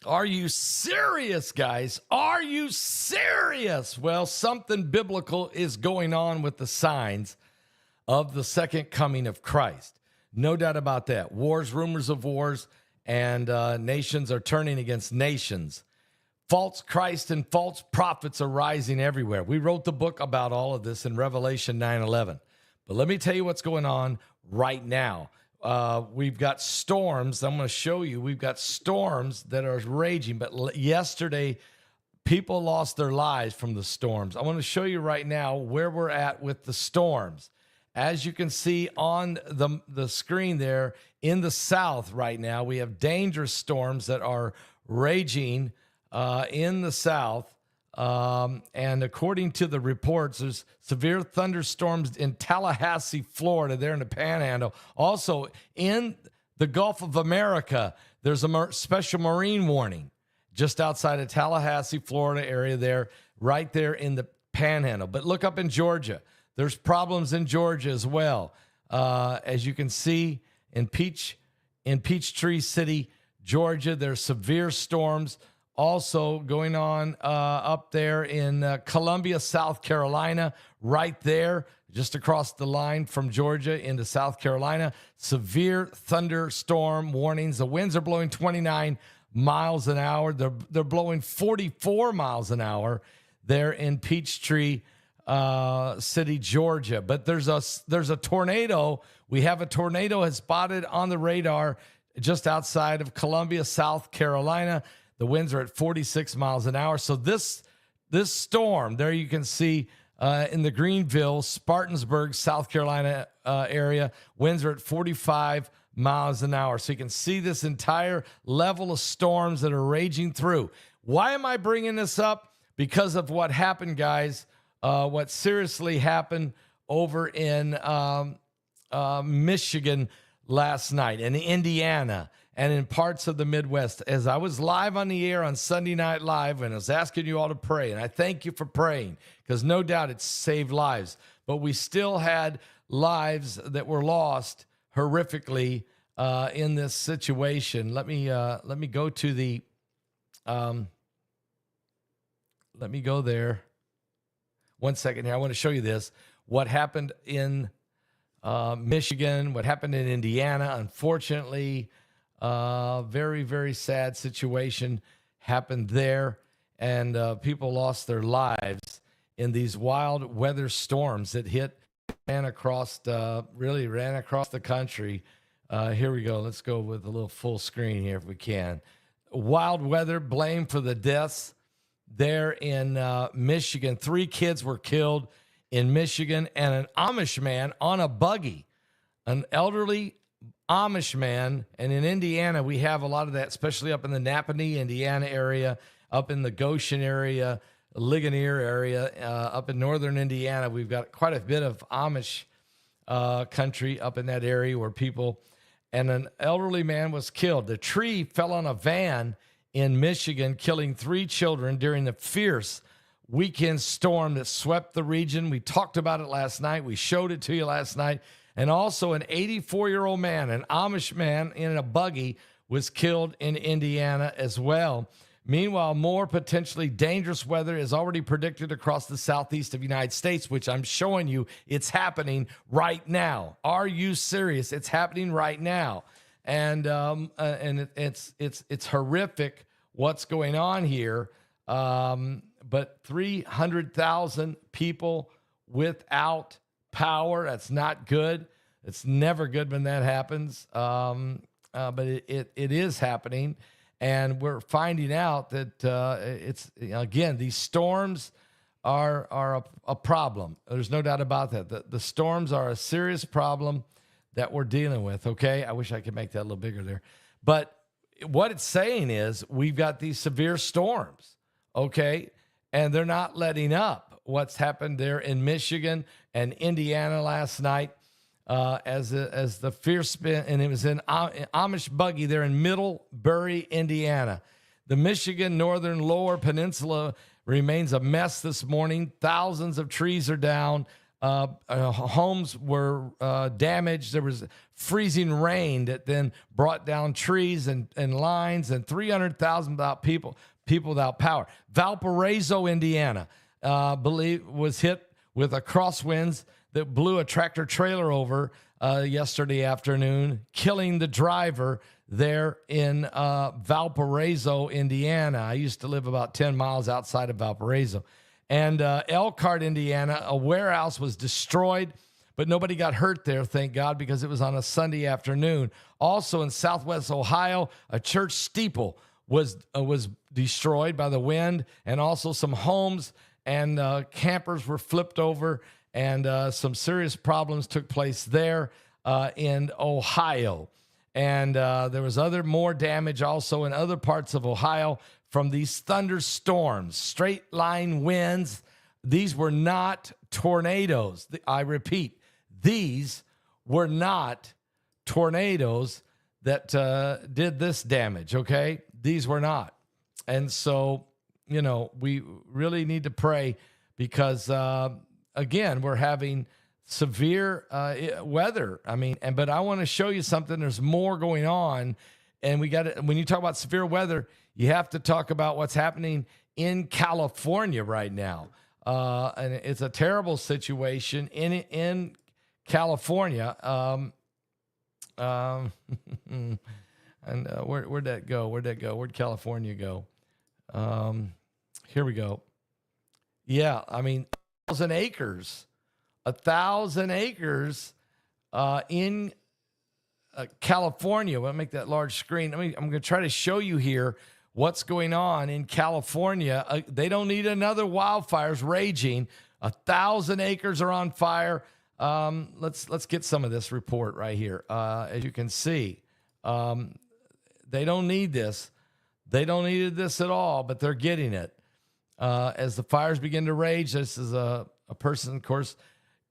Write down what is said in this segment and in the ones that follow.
Are you serious, guys? Are you serious? Well, something biblical is going on with the signs of the second coming of Christ. No doubt about that. Wars, rumors of wars, and nations are turning against nations. False Christ and false prophets are rising everywhere. We wrote the book about all of this in Revelation 9:11. But let me tell you what's going on right now. We've got storms. I'm going to show you. We've got storms that are raging. But yesterday, people lost their lives from the storms. I want to show you right now where we're at with the storms. As you can see on the screen there, in the south right now, we have dangerous storms that are raging in the south. And according to the reports, there's severe thunderstorms in Tallahassee, Florida, there in the Panhandle. Also, in the Gulf of America, there's a special marine warning just outside of Tallahassee, Florida area there, right there in the Panhandle. But look up in Georgia. There's problems in Georgia as well. As you can see in Peachtree City, Georgia, there's severe storms also going on up there in Columbia, South Carolina, right there, just across the line from Georgia into South Carolina. Severe thunderstorm warnings. The winds are blowing 29 miles an hour. They're blowing 44 miles an hour there in Peachtree City, Georgia. But there's a tornado. We have a tornado has spotted on the radar just outside of Columbia, South Carolina. The winds are at 46 miles an hour. So this storm, there you can see in the Greenville, Spartansburg, South Carolina area, winds are at 45 miles an hour. So you can see this entire level of storms that are raging through. Why am I bringing this up? Because of what happened, guys, what seriously happened over in Michigan last night, and Indiana, and in parts of the Midwest. As I was live on the air on Sunday Night Live, and I was asking you all to pray, and I thank you for praying, because no doubt it's saved lives. But we still had lives that were lost horrifically in this situation. Let me go to the let me go there. 1 second here. I want to show you this. What happened in Michigan, what happened in Indiana. Unfortunately, very, very sad situation happened there, and people lost their lives in these wild weather storms that ran across the country. Here we go. Let's go with a little full screen here if we can. Wild weather, blame for the deaths there in Michigan. 3 kids were killed in Michigan, and an Amish man on a buggy, an elderly Amish man. And in Indiana, we have a lot of that, especially up in the Napanee, Indiana area, up in the Goshen area, Ligonier area, up in northern Indiana. We've got quite a bit of Amish country up in that area where people, and an elderly man was killed. The tree fell on a van in Michigan, killing 3 children during the fierce weekend storm that swept the region. We talked about it last night. We showed it to you last night. And also an 84-year-old man, an Amish man in a buggy, was killed in Indiana as well. Meanwhile, more potentially dangerous weather is already predicted across the southeast of the United States, which I'm showing you it's happening right now. Are you serious? It's happening right now. And it's horrific what's going on here. But 300,000 people without power. That's not good. It's never good when that happens. But it is happening. And we're finding out that it's, again, these storms are a problem. There's no doubt about that. The storms are a serious problem that we're dealing with, okay? I wish I could make that a little bigger there. But what it's saying is we've got these severe storms, okay? And they're not letting up. What's happened there in Michigan and Indiana last night as the fierce spin, and it was in Amish buggy there in Middlebury, Indiana. The Michigan Northern Lower Peninsula remains a mess this morning. Thousands of trees are down. Homes were damaged. There was freezing rain that then brought down trees and lines, and 300,000 people without power. Valparaiso, Indiana, was hit with a crosswinds that blew a tractor trailer over yesterday afternoon, killing the driver there in Valparaiso, Indiana. I used to live about 10 miles outside of Valparaiso. And Elkhart, Indiana, a warehouse was destroyed, but nobody got hurt there, thank God, because it was on a Sunday afternoon. Also in Southwest Ohio, a church steeple was destroyed by the wind, and also some homes and campers were flipped over, and some serious problems took place there in Ohio. And there was more damage also in other parts of Ohio from these thunderstorms, straight line winds. These were not tornadoes. I repeat, these were not tornadoes that did this damage, okay? These were not. And so, we really need to pray because, again, we're having severe weather. But I want to show you something. There's more going on. And when you talk about severe weather, you have to talk about what's happening in California right now. And it's a terrible situation in California. And where'd that go? Where'd California go? Here we go. Yeah, 1,000 acres. 1,000 acres in California. I'll make that large screen. I'm going to try to show you here what's going on in California. They don't need another wildfires raging. 1,000 acres are on fire. Let's get some of this report right here. As you can see, they don't need this. They don't need this at all, but they're getting it. As the fires begin to rage, this is a person, of course,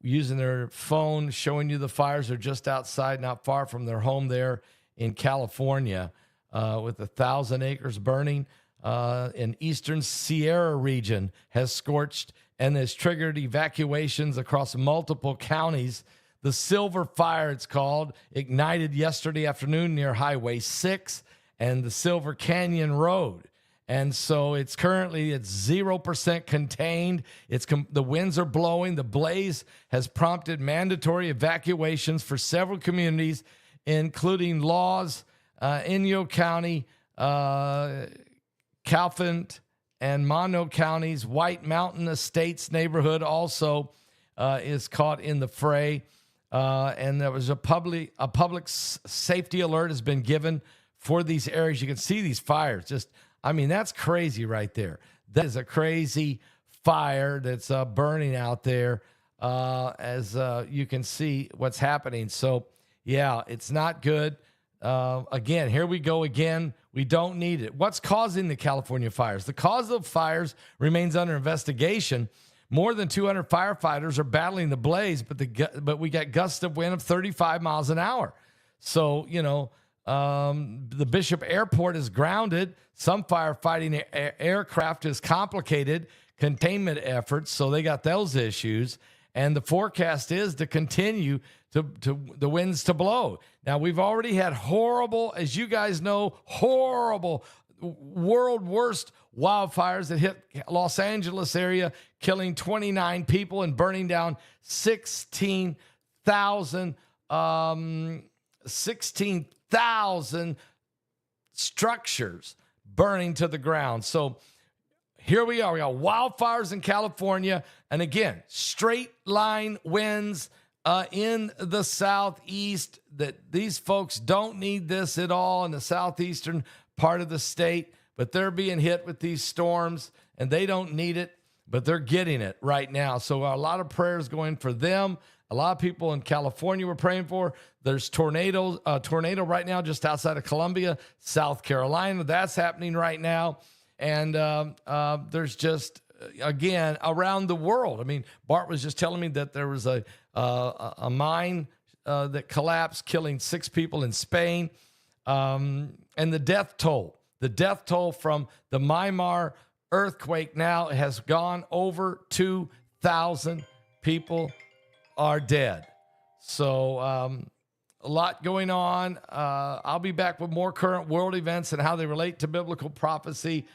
using their phone, showing you the fires are just outside, not far from their home there in California, with 1,000 acres burning. In eastern Sierra region has scorched and has triggered evacuations across multiple counties. The Silver Fire, it's called, ignited yesterday afternoon near Highway 6 and the Silver Canyon Road. And so it's currently 0% contained. The winds are blowing. The blaze has prompted mandatory evacuations for several communities, including Laws, Inyo County, Calhoun, and Mono counties. White Mountain Estates neighborhood also is caught in the fray. And there was a public safety alert has been given for these areas. You can see these fires. That's crazy right there. That is a crazy fire that's burning out there, as you can see what's happening. So, yeah, it's not good. Again, here we go again. We don't need it. What's causing the California fires? The cause of fires remains under investigation. More than 200 firefighters are battling the blaze, but we got gusts of wind of 35 miles an hour. So, the Bishop Airport is grounded. Some firefighting aircraft is complicated containment efforts, so they got those issues. And the forecast is to continue to the winds to blow. Now, we've already had horrible, as you guys know, horrible world worst wildfires that hit Los Angeles area, killing 29 people and burning down 16,000 structures burning to the ground. So here we are. We got wildfires in California. And again, straight line winds in the southeast. That these folks don't need this at all in the southeastern part of the state, but they're being hit with these storms and they don't need it, but they're getting it right now. So a lot of prayers going for them. A lot of people in California we're praying for. There's tornado right now just outside of Columbia, South Carolina. That's happening right now. And there's just, again, around the world. Bart was just telling me that there was a mine that collapsed, killing 6 people in Spain. And the death toll from the Myanmar earthquake now has gone over 2,000 people are dead. So a lot going on. I'll be back with more current world events and how they relate to biblical prophecy.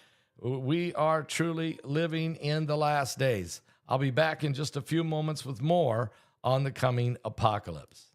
We are truly living in the last days. I'll be back in just a few moments with more on the coming apocalypse.